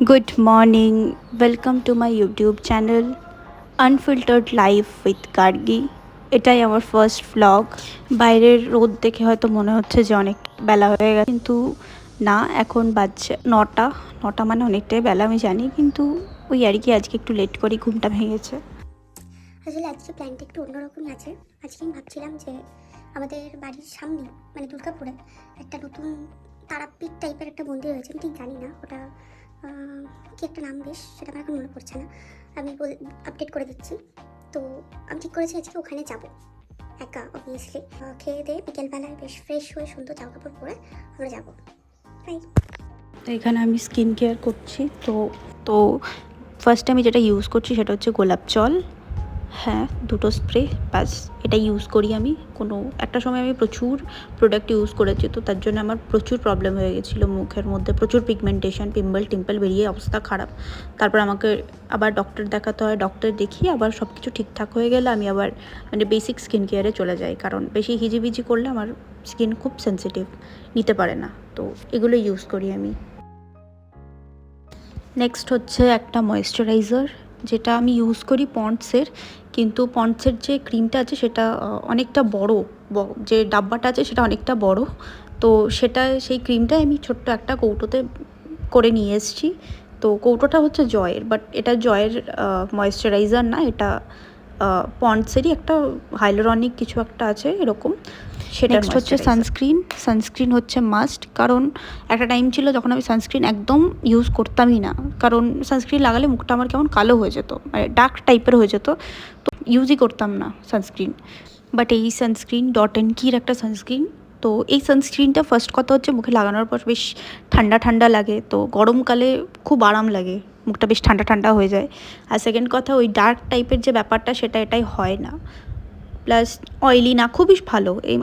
Good morning. Welcome to my YouTube channel Unfiltered Life with Gargi. এটাই আমার first vlog. বাইরের রোদ দেখে হয়তো মনে হচ্ছে যে অনেক বেলা হয়ে গেছে, কিন্তু না, এখন বাজছে 9টা। 9টা মানে অনেকটাই বেলা আমি জানি, কিন্তু ওই আর কি আজকে একটু লেট করে ঘুমটা ভেঙেছে। আসলে আজকে প্ল্যানটা একটু অন্যরকমই আছে। আজকে আমি ভাবছিলাম যে আমাদের বাড়ির সামনে মানে দুর্গাপুরে একটা নতুন তারাপীঠ টাইপের একটা মন্দির হয়েছে। আমি ঠিক জানি না ওটা কি একটা নাম, বেশ সেটা আমার এখন মনে পড়ছে না। আমি আপডেট করে দিচ্ছি। তো আমি ঠিক করেছি আজকে ওখানে যাব একা, অবভিয়াসলি। খেয়ে দিয়ে বিকেলবেলায় বেশ ফ্রেশ হয়ে সুন্দর জামা কাপড় পরে আমরা যাবো। তাই তো এখানে আমি স্কিন কেয়ার করছি। তো তো ফার্স্টে আমি যেটা ইউজ করছি সেটা হচ্ছে গোলাপ জল। হ্যাঁ, 2টো স্প্রে, ব্যাস এটা ইউজ করি আমি। একটা সময় আমি প্রচুর প্রোডাক্ট ইউজ করেছি, তো তার জন্য আমার প্রচুর প্রবলেম হয়ে গেছিলো মুখের মধ্যে, প্রচুর পিগমেন্টেশন, টিম্পল বেরিয়ে অবস্থা খারাপ। তারপর আমাকে আবার ডক্টর দেখাতে হয়। ডক্টর দেখিয়ে আবার সব কিছু ঠিকঠাক হয়ে গেলে আমি আবার মানে বেসিক স্কিন কেয়ারে চলে যাই, কারণ বেশি হিজিবিজি করলে আমার স্কিন খুব সেন্সিটিভ, নিতে পারে না। তো এগুলো ইউজ করি আমি। নেক্সট হচ্ছে একটা ময়েশ্চারাইজার, যেটা আমি ইউজ করি পন্ডসের, কিন্তু পন্ডসের যে ক্রিমটা আছে সেটা অনেকটা বড়, যে ডাব্বাটা আছে সেটা অনেকটা বড়। তো সেই ক্রিমটা আমি ছোট্ট একটা কৌটোতে করে নিয়ে এসেছি। তো কৌটোটা হচ্ছে জয়ের, বাট এটা জয়ের ময়েশ্চারাইজার না, এটা পন্ডসেরই একটা হাইলোরনিক কিছু একটা আছে এরকম। সেটা নেক্সট হচ্ছে সানস্ক্রিন হচ্ছে মাস্ট, কারণ একটা টাইম ছিল যখন আমি সানস্ক্রিন একদম ইউজ করতামই না, কারণ সানস্ক্রিন লাগালে মুখটা আমার কেমন কালো হয়ে যেত, মানে ডার্ক টাইপের হয়ে যেত, তো ইউজই করতাম না সানস্ক্রিন। বাট এই সানস্ক্রিন ডট-এন-কির একটা সানস্ক্রিন, তো এই সানস্ক্রিনটা ফার্স্ট কথা হচ্ছে মুখে লাগানোর পর বেশ ঠান্ডা ঠান্ডা লাগে, তো গরমকালে খুব আরাম লাগে, মুখটা বেশ ঠান্ডা ঠান্ডা হয়ে যায়। আর সেকেন্ড কথা, ওই ডার্ক টাইপের যে ব্যাপারটা এটাই হয় না, প্লাস অয়েলি না, খুবই ভালো। এই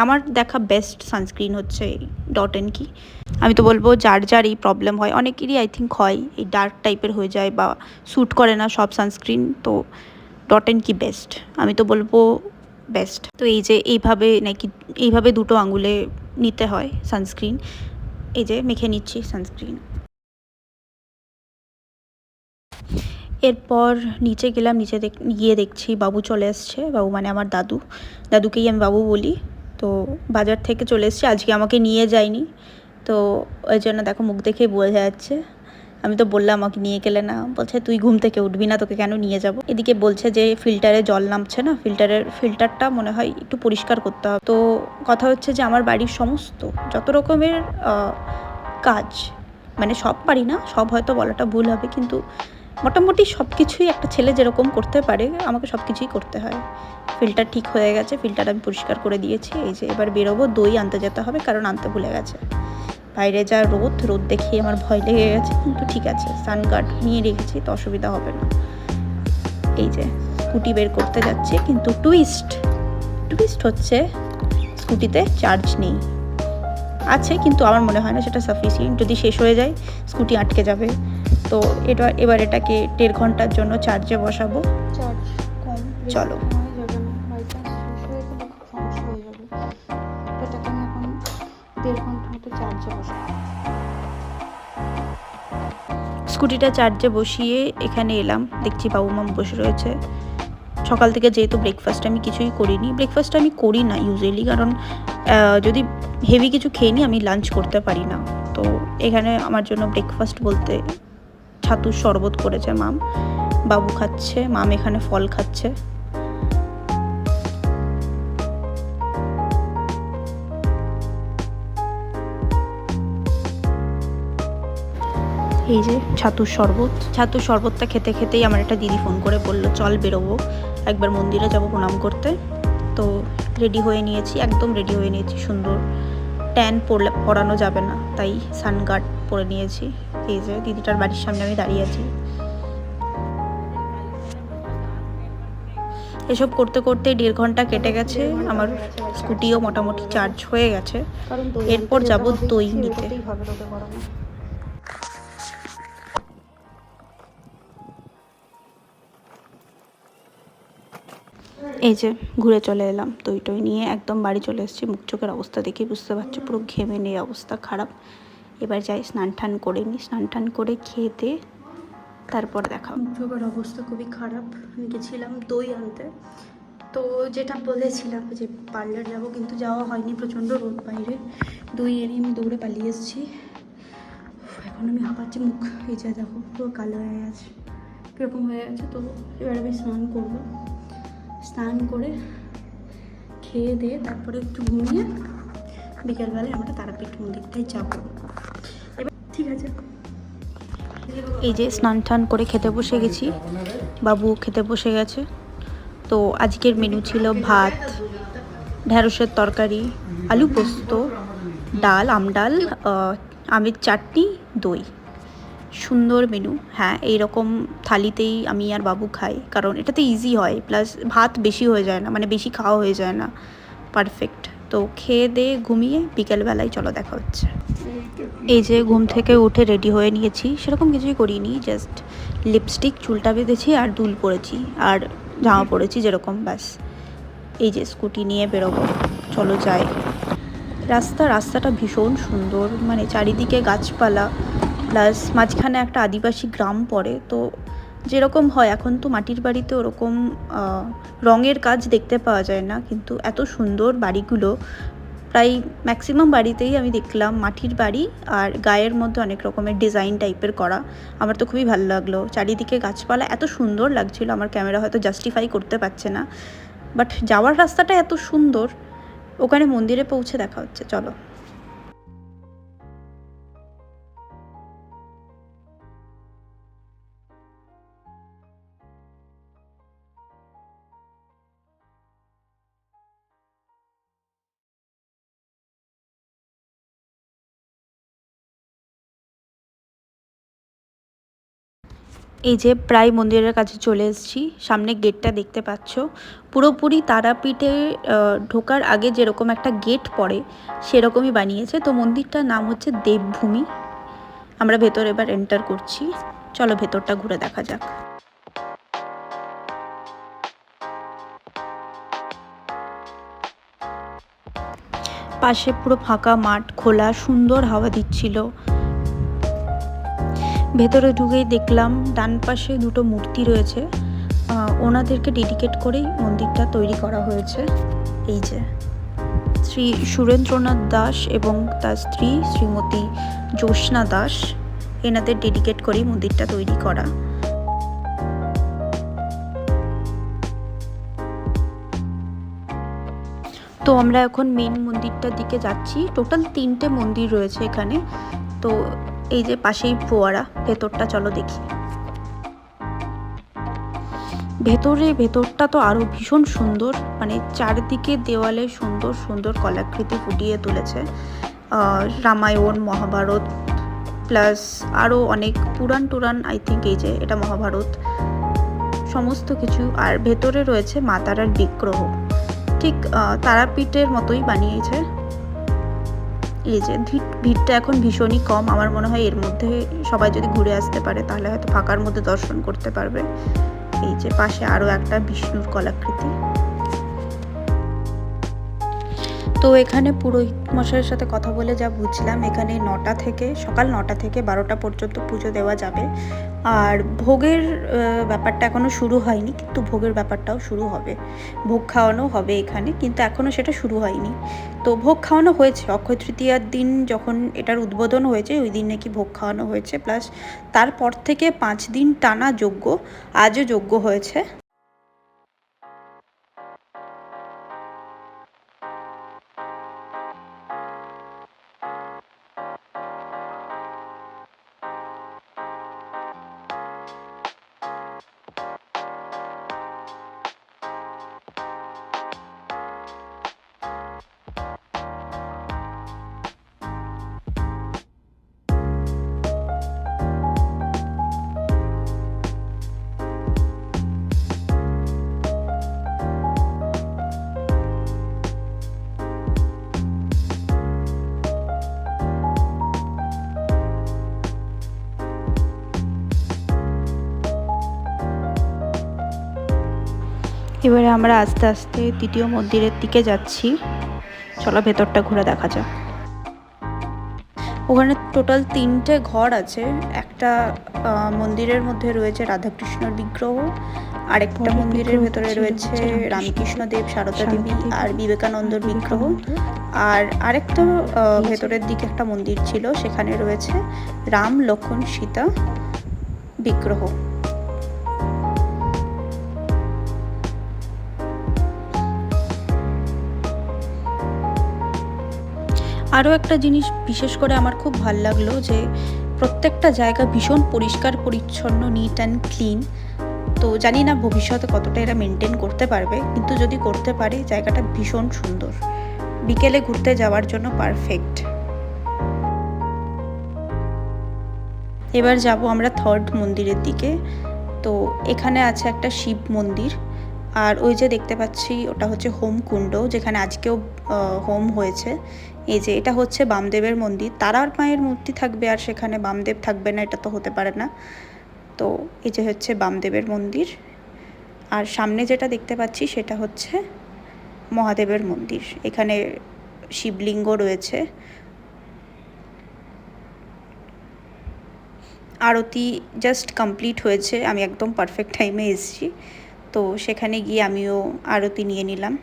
আমার দেখা বেস্ট সানস্ক্রিন হচ্ছে এই ডট-এন-কি। আমি তো বলবো যার এই প্রবলেম হয়, অনেকেরই আই থিঙ্ক হয়, এই ডার্ক টাইপের হয়ে যায় বা স্যুট করে না সব সানস্ক্রিন, তো ডট-এন-কি বেস্ট, আমি তো বলবো বেস্ট। তো এই যে এইভাবে 2টো আঙুলে নিতে হয় সানস্ক্রিন। এই যে মেখে নিচ্ছি সানস্ক্রিন। এরপর নিচে গেলাম, গিয়ে দেখছি বাবু চলে এসছে। বাবু মানে আমার দাদুকেই আমি বাবু বলি। তো বাজার থেকে চলে এসছে, আজকে আমাকে নিয়ে যায়নি, তো ওই জন্য দেখো মুখ দেখেই বোঝা যাচ্ছে। আমি তো বললাম আমাকে নিয়ে গেলে না, বলছে তুই ঘুম থেকে উঠবি না, তোকে কেন নিয়ে যাব। এদিকে বলছে যে ফিল্টারে জল নামছে না, ফিল্টারটা মনে হয় একটু পরিষ্কার করতে হবে। তো কথা হচ্ছে যে আমার বাড়ির সমস্ত যত রকমের কাজ, মানে সব পারি না, সব হয়তো বলাটা ভুল হবে, কিন্তু মোটামুটি সব কিছুই একটা ছেলে যেরকম করতে পারে আমাকে সব কিছুই করতে হয়। ফিল্টার ঠিক হয়ে গেছে, ফিল্টার আমি পরিষ্কার করে দিয়েছি। এই যে এবার বেরোবো, দই আনতে যেতে হবে, কারণ আনতে ভুলে গেছে। বাইরে যা রোদ দেখিয়ে আমার ভয় লেগে গেছে, কিন্তু ঠিক আছে, সানগার্ড নিয়ে রেখেছি, তো অসুবিধা হবে না। এই যে স্কুটি বের করতে যাচ্ছে, কিন্তু টুইস্ট হচ্ছে স্কুটিতে চার্জ নেই, আছে কিন্তু আমার মনে হয় না সেটা সাফিসিয়েন্ট। যদি শেষ হয়ে যায় স্কুটি আটকে যাবে, তো এবার এটাকে 1.5 ঘন্টার জন্য চার্জে বসাবো। চলো। স্কুটিটা চার্জে বসিয়ে এখানে এলাম, দেখছি বাবু মাম বসে রয়েছে। সকাল থেকে যেহেতু ব্রেকফাস্ট আমি কিছুই করিনি, ব্রেকফাস্ট আমি করি না ইউজুয়ালি, কারণ যদি হেভি কিছু খেয়ে নিই আমি লাঞ্চ করতে পারি না। তো এখানে আমার জন্য ব্রেকফাস্ট বলতে ছাতুর শরবত করেছে মাম, বাবু খাচ্ছে, মাম এখানে ফল খাচ্ছে। এই যে ছাতুর শরবতটা খেতে খেতেই আমার একটা দিদি ফোন করে বলল চল বেরোবো, একবার মন্দিরে যাব প্রণাম করতে। তো রেডি হয়ে নিয়েছি, একদম রেডি হয়ে নিয়েছি, সুন্দর। ট্যান পরানো যাবে না, তাই সানগার্ড পরে নিয়েছি। এই যে দিদিটার বাড়ির সামনে আমি দাঁড়িয়ে আছি। এসব করতে করতে 1.5 ঘন্টা কেটে গেছে, আমার স্কুটিও মোটামুটি চার্জ হয়ে গেছে। এরপর যাব দই নিতে। এই যে ঘুরে চলে এলাম, দই নিয়ে একদম বাড়ি চলে এসেছি। মুখ চোখের অবস্থা দেখেই বুঝতে পারছো, পুরো ঘেমে নেই, অবস্থা খারাপ। এবার যাই স্নান টান করে নিই, স্নান টান করে খেয়ে দিয়ে তারপর দেখা। মুখ চোখের অবস্থা খুবই খারাপ। আমি গেছিলাম দই আনতে, তো যেটা বলেছিলাম যে পার্লার যাবো, কিন্তু যাওয়া হয়নি, প্রচণ্ড রোদ বাইরে। দই এনে আমি দৌড়ে পালিয়ে এসেছি। এখন আমি হাঁপাচ্ছি, মুখ এই যা দেখো পুরো কালো হয়ে গেছে, কীরকম হয়ে গেছে। তো এবার আমি স্নান করবো, স্নান করে খেয়ে দিয়ে তারপরে একটু ঘুমিয়ে বিকেলবেলায় আমরা তারাপীঠ মন্দিরটাই যাবো। এবার ঠিক আছে, এই যে স্নান টান করে খেতে বসে গেছি, বাবু খেতে বসে গেছে। তো আজকের মেনু ছিল ভাত, ঢ্যাঁড়সের তরকারি, আলু পোস্ত, ডাল, আমডাল, আমের চাটনি, দই। সুন্দর মেনু। হ্যাঁ, এইরকম থালিতেই আমি আর বাবু খাই, কারণ এটাতে ইজি হয়, প্লাস ভাত বেশি হয়ে যায় না, মানে বেশি খাওয়া হয়ে যায় না, পারফেক্ট। তো খেয়ে দিয়ে ঘুমিয়ে বিকেলবেলায় চলো দেখা হচ্ছে। এই যে ঘুম থেকে উঠে রেডি হয়ে নিয়েছি, সেরকম কিছুই করিনি, জাস্ট লিপস্টিক, চুলটা বেঁধেছি আর দুল পরেছি আর জামা পরেছি যেরকম, ব্যাস। এই যে স্কুটি নিয়ে বেরোবো, চলো যাই। রাস্তাটা ভীষণ সুন্দর, মানে চারিদিকে গাছপালা, প্লাস মাঝখানে একটা আদিবাসী গ্রাম পড়ে। তো যেরকম হয় এখন তো মাটির বাড়িতে ওরকম রঙের কাজ দেখতে পাওয়া যায় না, কিন্তু এত সুন্দর বাড়িগুলো। প্রায় ম্যাক্সিমাম বাড়িতেই আমি দেখলাম মাটির বাড়ি আর গায়ের মধ্যে অনেক রকমের ডিজাইন টাইপের করা। আমার তো খুবই ভালো লাগলো, চারিদিকে গাছপালা এত সুন্দর লাগছিল। আমার ক্যামেরা হয়তো জাস্টিফাই করতে পারছে না, বাট যাওয়ার রাস্তাটা এত সুন্দর। ওখানে মন্দিরে পৌঁছে দেখা হচ্ছে, চলো। এই যে প্রায় মন্দিরের কাছে চলে এসেছি, সামনে গেটটা দেখতে পাচ্ছ। পুরোপুরি তারাপীঠে ঢোকার আগে যেরকম একটা গেট পড়ে সেরকমই বানিয়েছে। তো মন্দিরটার নাম হচ্ছে দেবভূমি। আমরা ভেতর এবার এন্টার করছি, চলো ভেতরটা ঘুরে দেখা যাক। পাশে পুরো ফাঁকা মাঠ, খোলা, সুন্দর হাওয়া দিচ্ছিল। ভেতরে ঢুকেই দেখলাম ডান পাশে দুটো মূর্তি রয়েছে, ওনাদেরকে ডেডিকেট করেই মন্দিরটা তৈরি করা হয়েছে। এই যে শ্রী সুরেন্দ্রনাথ দাস এবং তার স্ত্রী শ্রীমতী জ্যোৎস্না দাস, এনাদের ডেডিকেট করেই মন্দিরটা তৈরি করা। তো আমরা এখন মেন মন্দিরটার দিকে যাচ্ছি। টোটাল 3টে মন্দির রয়েছে এখানে। তো এই যে পাশেই ফোয়ারা, ভেতরটা চলো দেখি। ভেতরটা তো আরো ভীষণ সুন্দর, মানে চারদিকে দেওয়ালে সুন্দর সুন্দর কলাকৃতি ফুটিয়ে তুলেছে। রামায়ণ, মহাভারত, প্লাস আরও অনেক পুরাণ আই থিঙ্ক। এই যে এটা মহাভারত, সমস্ত কিছু। আর ভেতরে রয়েছে মা তারার বিগ্রহ, ঠিক তারাপীঠের মতোই বানিয়েছে। এই যে ভিড়টা এখন ভীষণই কম, আমার মনে হয় এর মধ্যে সবাই যদি ঘুরে আসতে পারে তাহলে হয়তো ফাঁকার মধ্যে দর্শন করতে পারবে। এই যে পাশে আরও একটা বিষ্ণুর কলাকৃতি। তো এখানে পুরোহিত মশাইয়ের সাথে কথা বলে যা বুঝলাম, এখানে সকাল 9টা থেকে 12টা পর্যন্ত পুজো দেওয়া যাবে। আর ভোগের ব্যাপারটা এখনও শুরু হয়নি, কিন্তু ভোগের ব্যাপারটাও শুরু হবে। ভোগ খাওয়ানো হবে এখানে, কিন্তু এখনও সেটা শুরু হয়নি। তো ভোগ খাওয়ানো হয়েছে অক্ষয় তৃতীয়ার দিন, যখন এটার উদ্বোধন হয়েছে ওই দিন নাকি ভোগ খাওয়ানো হয়েছে। প্লাস তারপর থেকে 5 দিন টানা যজ্ঞ, আজও যজ্ঞ হয়েছে। এবারে আমরা আস্তে আস্তে দ্বিতীয় মন্দিরের দিকে যাচ্ছি, চলো ভেতরটা ঘুরে দেখা যাক। ওখানে টোটাল 3টে ঘর আছে। একটা মন্দিরের মধ্যে রয়েছে রাধাকৃষ্ণর বিগ্রহ, আরেকটা মন্দিরের ভেতরে রয়েছে রামকৃষ্ণ দেব, সারদা দেবী আর বিবেকানন্দর বিগ্রহ, আর আরেকটা ভেতরের দিকে একটা মন্দির ছিল, সেখানে রয়েছে রাম, লক্ষ্মণ, সীতা বিগ্রহ। আরও একটা জিনিস বিশেষ করে আমার খুব ভাল লাগলো যে প্রত্যেকটা জায়গা ভীষণ পরিষ্কার পরিচ্ছন্ন, নিট অ্যান্ড ক্লিন। তো জানি না ভবিষ্যতে কতটা এরা মেনটেন করতে পারবে, কিন্তু যদি করতে পারে জায়গাটা ভীষণ সুন্দর, বিকেলে ঘুরতে যাওয়ার জন্য পারফেক্ট। এবার যাব আমরা থার্ড মন্দিরের দিকে। তো এখানে আছে একটা শিব মন্দির, আর ওই যে দেখতে পাচ্ছি ওটা হচ্ছে হোম কুণ্ড, যেখানে আজকেও হোম হয়েছে। এই যে এটা হচ্ছে বামদেবের মন্দির, তারার মায়ের মূর্তি থাকবে আর সেখানে বামদেব থাকবে না, এটা তো হতে পারে না। তো এই যে হচ্ছে বামদেবের মন্দির, আর সামনে যেটা দেখতে পাচ্ছি সেটা হচ্ছে মহাদেবের মন্দির। এখানে শিবলিঙ্গ রয়েছে। আরতি জাস্ট কমপ্লিট হয়েছে, আমি একদম পারফেক্ট টাইমে এসেছি, তো সেখানে গিয়ে আমিও আরতি নিয়ে নিলাম।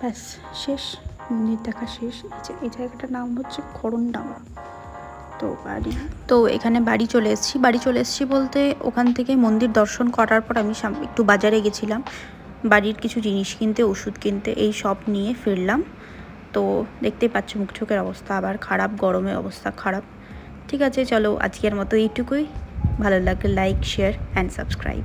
ব্যাস শেষ, মন্দির দেখা শেষ। এই জায়গাটার নাম হচ্ছে খড়নডাঙ্গা। তো এখানে বাড়ি চলে এসেছি বলতে ওখান থেকে মন্দির দর্শন করার পর আমি একটু বাজারে গেছিলাম বাড়ির কিছু জিনিস কিনতে, ওষুধ কিনতে, এই সব নিয়ে ফিরলাম। তো দেখতেই পাচ্ছ মুখ চোখের অবস্থা আবার খারাপ, গরমে অবস্থা খারাপ। ঠিক আছে, চলো আজকের মতো এইটুকুই। ভালো লাগলে লাইক, শেয়ার অ্যান্ড সাবস্ক্রাইব।